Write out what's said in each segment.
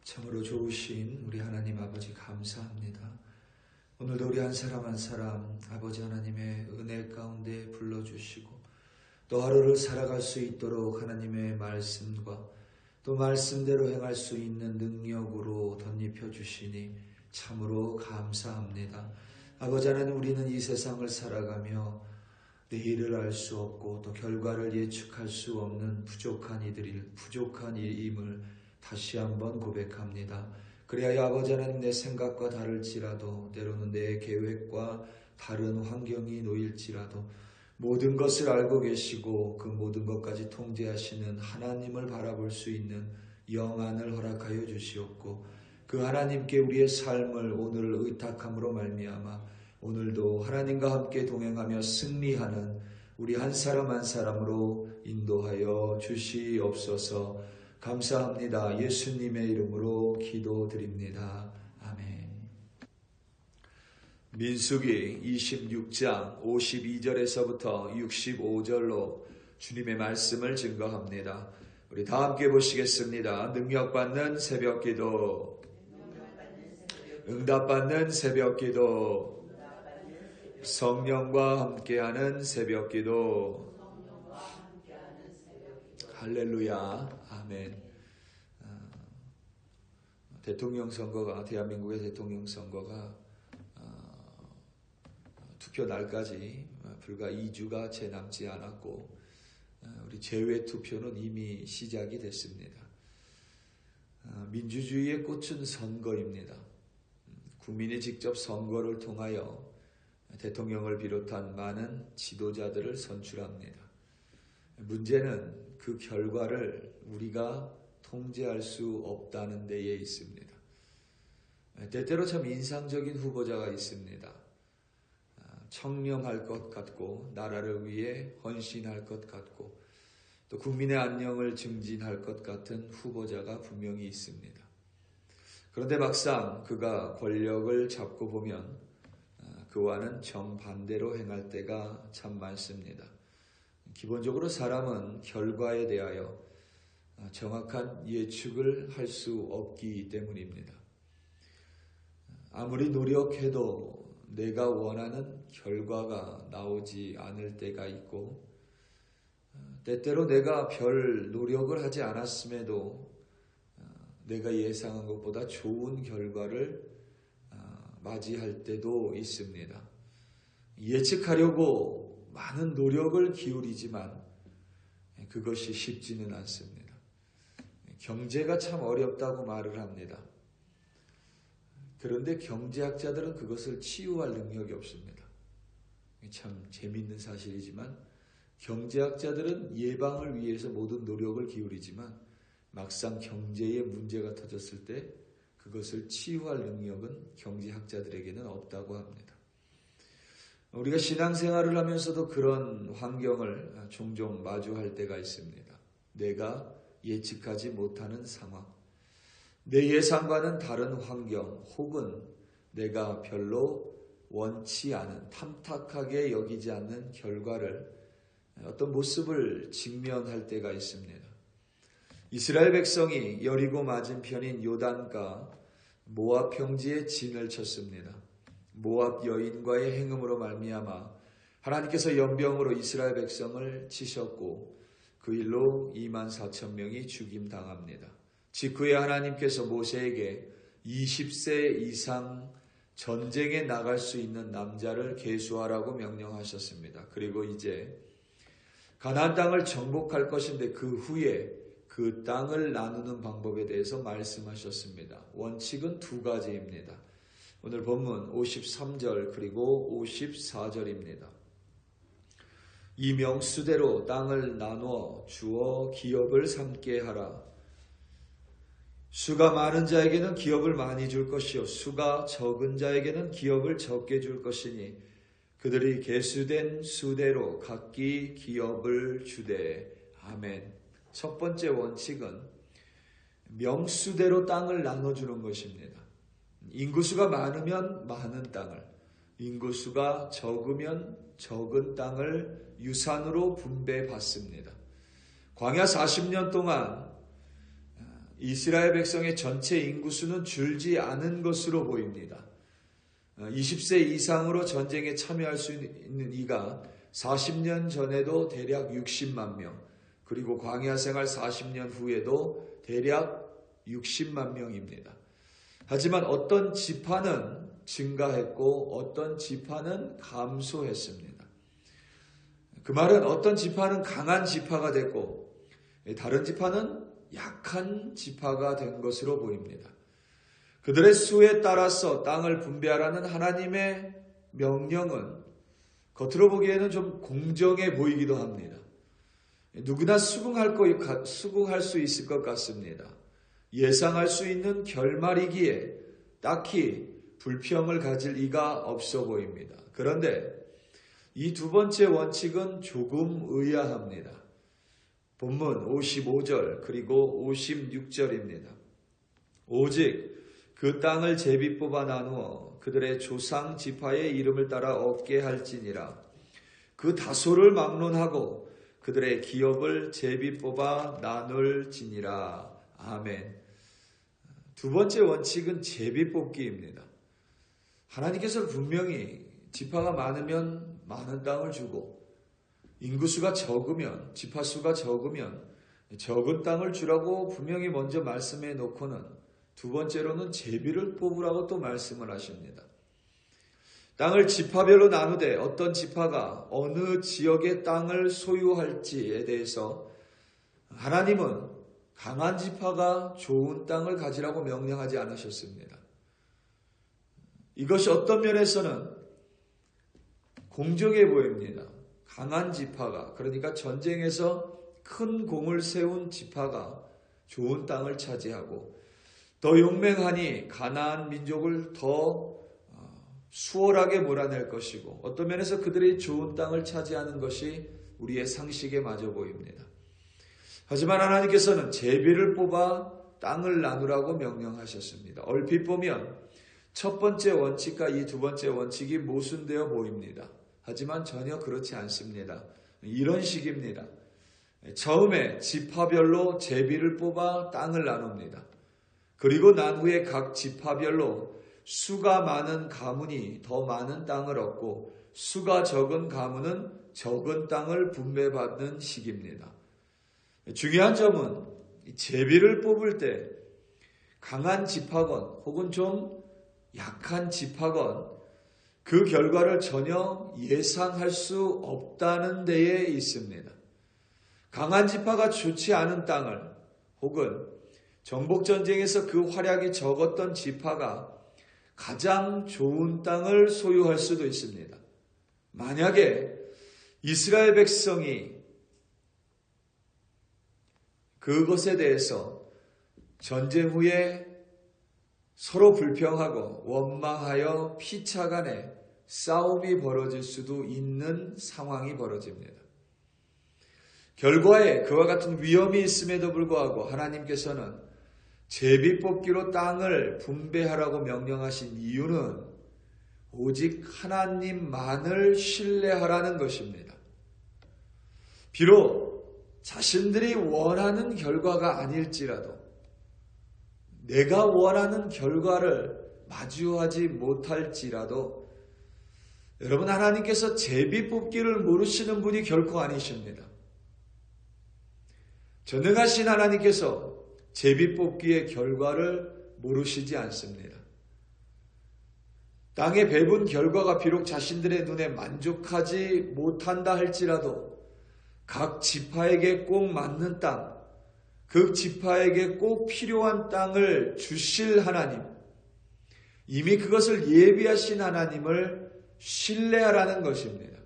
참으로 좋으신 우리 하나님 아버지 감사합니다. 오늘도 우리 한 사람 한 사람 아버지 하나님의 은혜 가운데 불러주시고 또 하루를 살아갈 수 있도록 하나님의 말씀과 또 말씀대로 행할 수 있는 능력으로 덧입혀 주시니 참으로 감사합니다. 아버지 하나님, 우리는 이 세상을 살아가며 내일을 알 수 없고 또 결과를 예측할 수 없는 부족한 이임을 다시 한번 고백합니다. 그래야 아버지 하나님, 내 생각과 다를지라도 때로는 내 계획과 다른 환경이 놓일지라도 모든 것을 알고 계시고 그 모든 것까지 통제하시는 하나님을 바라볼 수 있는 영안을 허락하여 주시옵고 그 하나님께 우리의 삶을 오늘 의탁함으로 말미암아 오늘도 하나님과 함께 동행하며 승리하는 우리 한 사람 한 사람으로 인도하여 주시옵소서. 감사합니다. 예수님의 이름으로 기도드립니다. 아멘. 민수기 26장 52절에서부터 65절로 주님의 말씀을 증거합니다. 우리 다 함께 보시겠습니다. 능력받는 새벽기도, 응답받는 새벽기도, 성령과 함께하는 새벽기도. 할렐루야. 아멘. 대통령 선거가, 대한민국의 대통령 선거가 투표 날까지 불과 2주가 채 남지 않았고 우리 제외 투표는 이미 시작이 됐습니다. 민주주의의 꽃은 선거입니다. 국민이 직접 선거를 통하여 대통령을 비롯한 많은 지도자들을 선출합니다. 문제는 그 결과를 우리가 통제할 수 없다는 데에 있습니다. 때때로 참 인상적인 후보자가 있습니다. 청렴할 것 같고 나라를 위해 헌신할 것 같고 또 국민의 안녕을 증진할 것 같은 후보자가 분명히 있습니다. 그런데 막상 그가 권력을 잡고 보면 그와는 정반대로 행할 때가 참 많습니다. 기본적으로 사람은 결과에 대하여 정확한 예측을 할 수 없기 때문입니다. 아무리 노력해도 내가 원하는 결과가 나오지 않을 때가 있고 때때로 내가 별 노력을 하지 않았음에도 내가 예상한 것보다 좋은 결과를 맞이할 때도 있습니다. 예측하려고 많은 노력을 기울이지만 그것이 쉽지는 않습니다. 경제가 참 어렵다고 말을 합니다. 그런데 경제학자들은 그것을 치유할 능력이 없습니다. 참 재미있는 사실이지만 경제학자들은 예방을 위해서 모든 노력을 기울이지만 막상 경제에 문제가 터졌을 때 그것을 치유할 능력은 경제학자들에게는 없다고 합니다. 우리가 신앙생활을 하면서도 그런 환경을 종종 마주할 때가 있습니다. 내가 예측하지 못하는 상황, 내 예상과는 다른 환경, 혹은 내가 별로 원치 않은, 탐탁하게 여기지 않는 결과를 어떤 모습을 직면할 때가 있습니다. 이스라엘 백성이 여리고 맞은편인 요단가 모압 평지에 진을 쳤습니다. 모압 여인과의 행음으로 말미암아 하나님께서 연병으로 이스라엘 백성을 치셨고 그 일로 24,000명이 죽임당합니다. 직후에 하나님께서 모세에게 20세 이상 전쟁에 나갈 수 있는 남자를 계수하라고 명령하셨습니다. 그리고 이제 가나안 땅을 정복할 것인데 그 후에 그 땅을 나누는 방법에 대해서 말씀하셨습니다. 원칙은 두 가지입니다. 오늘 본문 53절 그리고 54절입니다. 이 명수대로 땅을 나누어 주어 기업을 삼게 하라. 수가 많은 자에게는 기업을 많이 줄 것이요 수가 적은 자에게는 기업을 적게 줄 것이니 그들이 계수된 수대로 각기 기업을 주되. 아멘. 첫 번째 원칙은 명수대로 땅을 나눠주는 것입니다. 인구수가 많으면 많은 땅을, 인구수가 적으면 적은 땅을 유산으로 분배받습니다. 광야 40년 동안 이스라엘 백성의 전체 인구수는 줄지 않은 것으로 보입니다. 20세 이상으로 전쟁에 참여할 수 있는 이가 40년 전에도 대략 60만 명, 그리고 광야 생활 40년 후에도 대략 60만 명입니다. 하지만 어떤 지파는 증가했고 어떤 지파는 감소했습니다. 그 말은 어떤 지파는 강한 지파가 됐고 다른 지파는 약한 지파가 된 것으로 보입니다. 그들의 수에 따라서 땅을 분배하라는 하나님의 명령은 겉으로 보기에는 좀 공정해 보이기도 합니다. 누구나 수긍할 수 있을 것 같습니다. 예상할 수 있는 결말이기에 딱히 불평을 가질 이가 없어 보입니다. 그런데 이 두 번째 원칙은 조금 의아합니다. 본문 55절 그리고 56절입니다. 오직 그 땅을 제비 뽑아 나누어 그들의 조상 지파의 이름을 따라 얻게 할지니라. 그 다소를 막론하고 그들의 기업을 제비 뽑아 나눌지니라. 아멘. 두 번째 원칙은 제비 뽑기입니다. 하나님께서 분명히 지파가 많으면 많은 땅을 주고 인구수가 적으면, 지파수가 적으면 적은 땅을 주라고 분명히 먼저 말씀해 놓고는 두 번째로는 제비를 뽑으라고 또 말씀을 하십니다. 땅을 지파별로 나누되 어떤 지파가 어느 지역의 땅을 소유할지에 대해서 하나님은 강한 지파가 좋은 땅을 가지라고 명령하지 않으셨습니다. 이것이 어떤 면에서는 공정해 보입니다. 강한 지파가, 그러니까 전쟁에서 큰 공을 세운 지파가 좋은 땅을 차지하고 더 용맹하니 가나안 민족을 더 수월하게 몰아낼 것이고 어떤 면에서 그들이 좋은 땅을 차지하는 것이 우리의 상식에 맞아 보입니다. 하지만 하나님께서는 제비를 뽑아 땅을 나누라고 명령하셨습니다. 얼핏 보면 첫 번째 원칙과 이 두 번째 원칙이 모순되어 보입니다. 하지만 전혀 그렇지 않습니다. 이런 식입니다. 처음에 지파별로 제비를 뽑아 땅을 나눕니다. 그리고 난 후에 각 지파별로 수가 많은 가문이 더 많은 땅을 얻고 수가 적은 가문은 적은 땅을 분배받는 식입니다. 중요한 점은 제비를 뽑을 때 강한 지파건 혹은 좀 약한 지파건 그 결과를 전혀 예상할 수 없다는 데에 있습니다. 강한 지파가 좋지 않은 땅을 혹은 정복전쟁에서 그 활약이 적었던 지파가 가장 좋은 땅을 소유할 수도 있습니다. 만약에 이스라엘 백성이 그것에 대해서 전쟁 후에 서로 불평하고 원망하여 피차간에 싸움이 벌어질 수도 있는 상황이 벌어집니다. 결과에 그와 같은 위험이 있음에도 불구하고 하나님께서는 제비뽑기로 땅을 분배하라고 명령하신 이유는 오직 하나님만을 신뢰하라는 것입니다. 비록 자신들이 원하는 결과가 아닐지라도 내가 원하는 결과를 마주하지 못할지라도 여러분 하나님께서 제비뽑기를 모르시는 분이 결코 아니십니다. 전능하신 하나님께서 제비뽑기의 결과를 모르시지 않습니다. 땅에 밟은 결과가 비록 자신들의 눈에 만족하지 못한다 할지라도 각 지파에게 꼭 맞는 땅, 그 지파에게 꼭 필요한 땅을 주실 하나님, 이미 그것을 예비하신 하나님을 신뢰하라는 것입니다.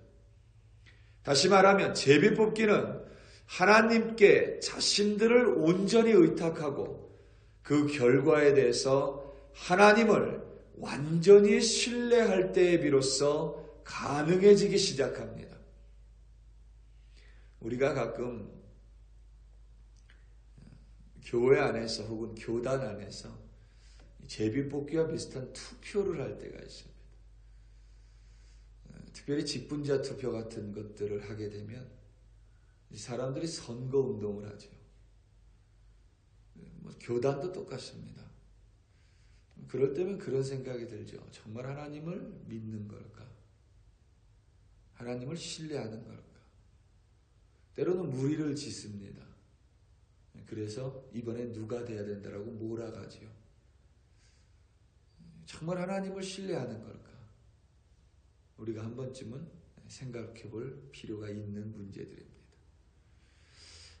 다시 말하면 제비뽑기는 하나님께 자신들을 온전히 의탁하고 그 결과에 대해서 하나님을 완전히 신뢰할 때에 비로소 가능해지기 시작합니다. 우리가 가끔 교회 안에서 혹은 교단 안에서 제비뽑기와 비슷한 투표를 할 때가 있습니다. 특별히 직분자 투표 같은 것들을 하게 되면 사람들이 선거운동을 하죠. 교단도 똑같습니다. 그럴 때면 그런 생각이 들죠. 정말 하나님을 믿는 걸까? 하나님을 신뢰하는 걸까? 때로는 무리를 짓습니다. 그래서 이번엔 누가 돼야 된다라고 몰아가지요. 정말 하나님을 신뢰하는 걸까? 우리가 한 번쯤은 생각해 볼 필요가 있는 문제들입니다.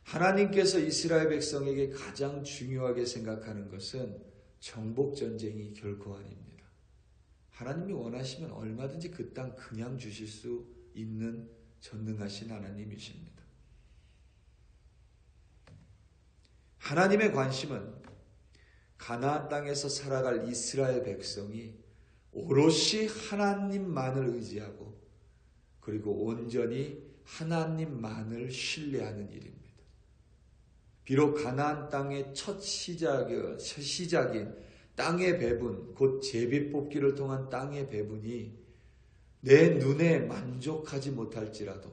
하나님께서 이스라엘 백성에게 가장 중요하게 생각하는 것은 정복전쟁이 결코 아닙니다. 하나님이 원하시면 얼마든지 그 땅 그냥 주실 수 있는 전능하신 하나님이십니다. 하나님의 관심은 가나안 땅에서 살아갈 이스라엘 백성이 오롯이 하나님만을 의지하고 그리고 온전히 하나님만을 신뢰하는 일입니다. 비록 가나안 땅의 첫 시작인 땅의 배분, 곧 제비 뽑기를 통한 땅의 배분이 내 눈에 만족하지 못할지라도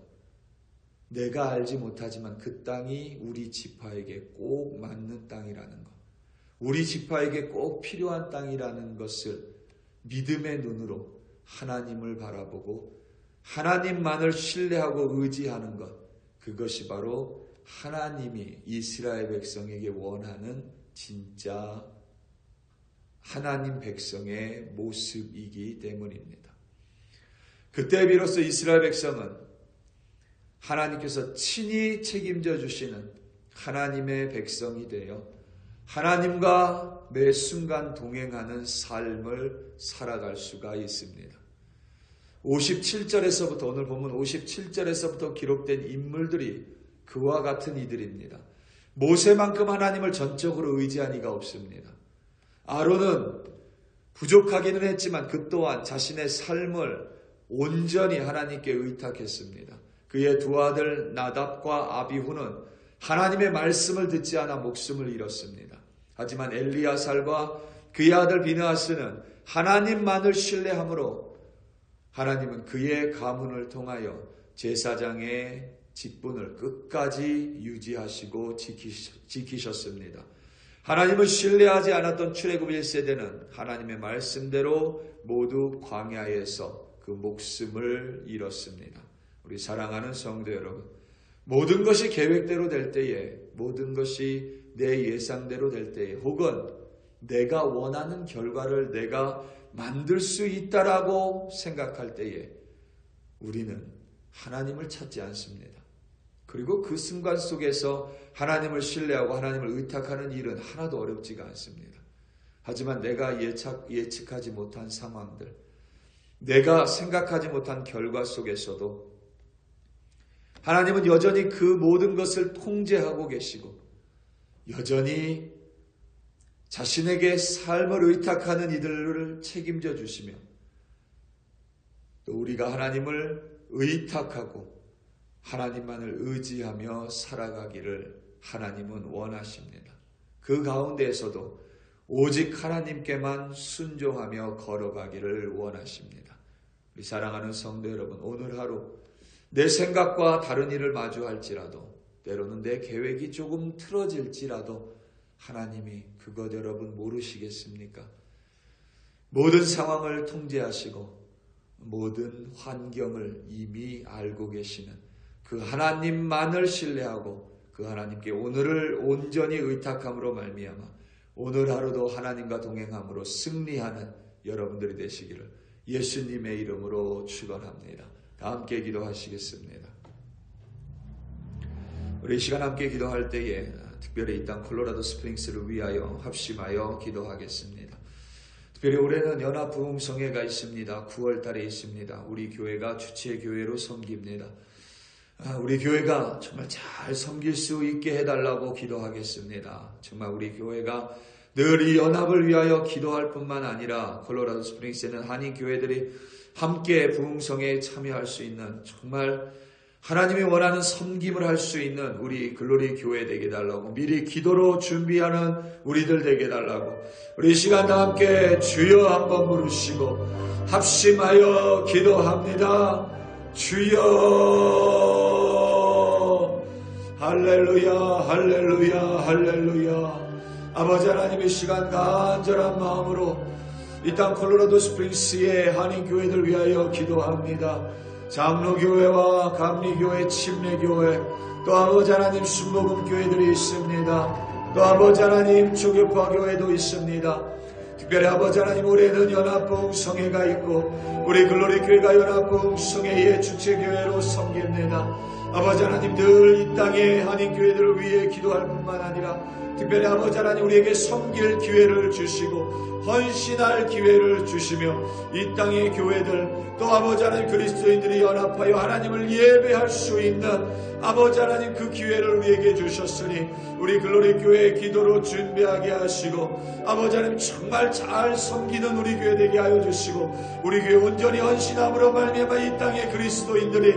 내가 알지 못하지만 그 땅이 우리 지파에게 꼭 맞는 땅이라는 것, 우리 지파에게 꼭 필요한 땅이라는 것을 믿음의 눈으로 하나님을 바라보고 하나님만을 신뢰하고 의지하는 것, 그것이 바로 하나님이 이스라엘 백성에게 원하는 진짜 하나님 백성의 모습이기 때문입니다. 그때 비로소 이스라엘 백성은 하나님께서 친히 책임져 주시는 하나님의 백성이 되어 하나님과 매 순간 동행하는 삶을 살아갈 수가 있습니다. 57절에서부터 오늘 보면 57절에서부터 기록된 인물들이 그와 같은 이들입니다. 모세만큼 하나님을 전적으로 의지한 이가 없습니다. 아론은 부족하기는 했지만 그 또한 자신의 삶을 온전히 하나님께 의탁했습니다. 그의 두 아들 나답과 아비후는 하나님의 말씀을 듣지 않아 목숨을 잃었습니다. 하지만 엘리야살과 그의 아들 비느하스는 하나님만을 신뢰함으로 하나님은 그의 가문을 통하여 제사장의 직분을 끝까지 유지하시고 지키셨습니다. 하나님을 신뢰하지 않았던 출애굽 1세대는 하나님의 말씀대로 모두 광야에서 그 목숨을 잃었습니다. 우리 사랑하는 성도 여러분, 모든 것이 계획대로 될 때에, 모든 것이 내 예상대로 될 때에, 혹은 내가 원하는 결과를 내가 만들 수 있다라고 생각할 때에 우리는 하나님을 찾지 않습니다. 그리고 그 순간 속에서 하나님을 신뢰하고 하나님을 의탁하는 일은 하나도 어렵지가 않습니다. 하지만 내가 예측하지 못한 상황들, 내가 생각하지 못한 결과 속에서도 하나님은 여전히 그 모든 것을 통제하고 계시고 여전히 자신에게 삶을 의탁하는 이들을 책임져 주시며 또 우리가 하나님을 의탁하고 하나님만을 의지하며 살아가기를 하나님은 원하십니다. 그 가운데에서도 오직 하나님께만 순종하며 걸어가기를 원하십니다. 우리 사랑하는 성도 여러분, 오늘 하루 내 생각과 다른 일을 마주할지라도 때로는 내 계획이 조금 틀어질지라도 하나님이 그것 여러분 모르시겠습니까? 모든 상황을 통제하시고 모든 환경을 이미 알고 계시는 그 하나님만을 신뢰하고 그 하나님께 오늘을 온전히 의탁함으로 말미암아 오늘 하루도 하나님과 동행함으로 승리하는 여러분들이 되시기를 예수님의 이름으로 축원합니다. 다 함께 기도하시겠습니다. 우리 이 시간 함께 기도할 때에 특별히 이 땅 콜로라도 스프링스를 위하여 합심하여 기도하겠습니다. 특별히 올해는 연합부흥성회가 있습니다. 9월 달에 있습니다. 우리 교회가 주체교회로 섬깁니다. 우리 교회가 정말 잘 섬길 수 있게 해달라고 기도하겠습니다. 정말 우리 교회가 늘 이 연합을 위하여 기도할 뿐만 아니라 콜로라도 스프링스에는 한인 교회들이 함께 부흥성회에 참여할 수 있는 정말 하나님이 원하는 섬김을 할 수 있는 우리 글로리 교회 되게 해달라고 미리 기도로 준비하는 우리들 되게 해달라고 우리 시간 다 함께 주여 한번 부르시고 합심하여 기도합니다. 주여 할렐루야 할렐루야 할렐루야 아버지 하나님 이 시간 간절한 마음으로 이 땅 콜로라도 스프링스의 한인교회들 위하여 기도합니다. 장로교회와 감리교회, 침례교회, 또 아버지 하나님 순복음교회들이 있습니다. 또 아버지 하나님 조교파교회도 있습니다. 특별히 아버지 하나님 올해는 연합부흥성회가 있고 우리 글로리교회가 연합부흥성회의 주체교회로 섬깁니다. 아버지 하나님 늘 이 땅의 한인교회들을 위해 기도할 뿐만 아니라 특별히 아버지 하나님 우리에게 섬길 기회를 주시고 헌신할 기회를 주시며 이 땅의 교회들 또 아버지 하나님 그리스도인들이 연합하여 하나님을 예배할 수 있는 아버지 하나님 그 기회를 우리에게 주셨으니 우리 글로리교회의 기도로 준비하게 하시고 아버지 하나님 정말 잘 섬기는 우리 교회 되게 하여 주시고 우리 교회 온전히 헌신함으로 말미암아 이 땅의 그리스도인들이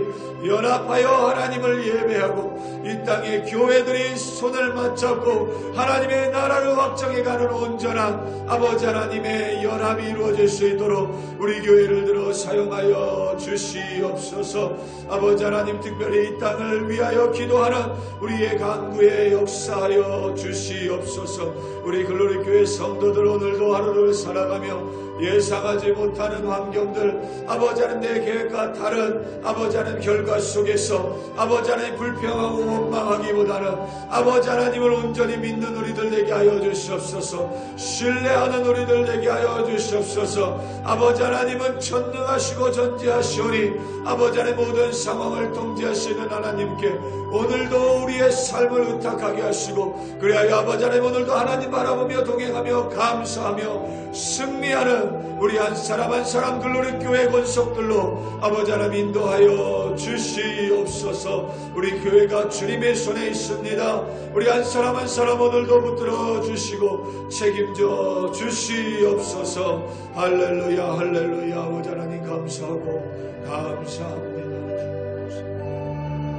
연합하여 하나님을 예배하고 이 땅의 교회들이 손을 맞잡고 하나님의 나라를 확장해가는 온전한 아버지 하나님의 연합이 이루어질 수 있도록 우리 교회를 들어 사용하여 주시옵소서. 아버지 하나님 특별히 이 땅을 위하여 기도하는 우리의 간구에 역사하여 주시옵소서. 우리 글로리교회 성도들 오늘도 하루를 살아가며 예상하지 못하는 환경들 아버지 하나님 내 계획과 다른 아버지 하나님 결과 속에서 아버지 하나님 불평하고 원망하기보다는 아버지 하나님을 온전히 믿는 우리들 되게 하여 주시옵소서. 신뢰하는 우리들 되게 하여 주시옵소서. 아버지 하나님은 전능하시고 전지하시오니 아버지 하나님 모든 상황을 통제하시는 하나님께 오늘도 우리의 삶을 의탁하게 하시고 그리하여 아버지 하나님 오늘도 하나님 바라보며 동행하며 감사하며 승리하는 우리 한 사람 한 사람 글로리교회 권속들로 아버지 하나님 인도하여 주시옵소서. 우리 교회가 주님의 손에 있습니다. 우리 한 사람 한 사람 오늘도 붙들어 주시고 책임져 주시옵소서. 할렐루야 할렐루야. 아버지 하나님 감사하고 감사합니다.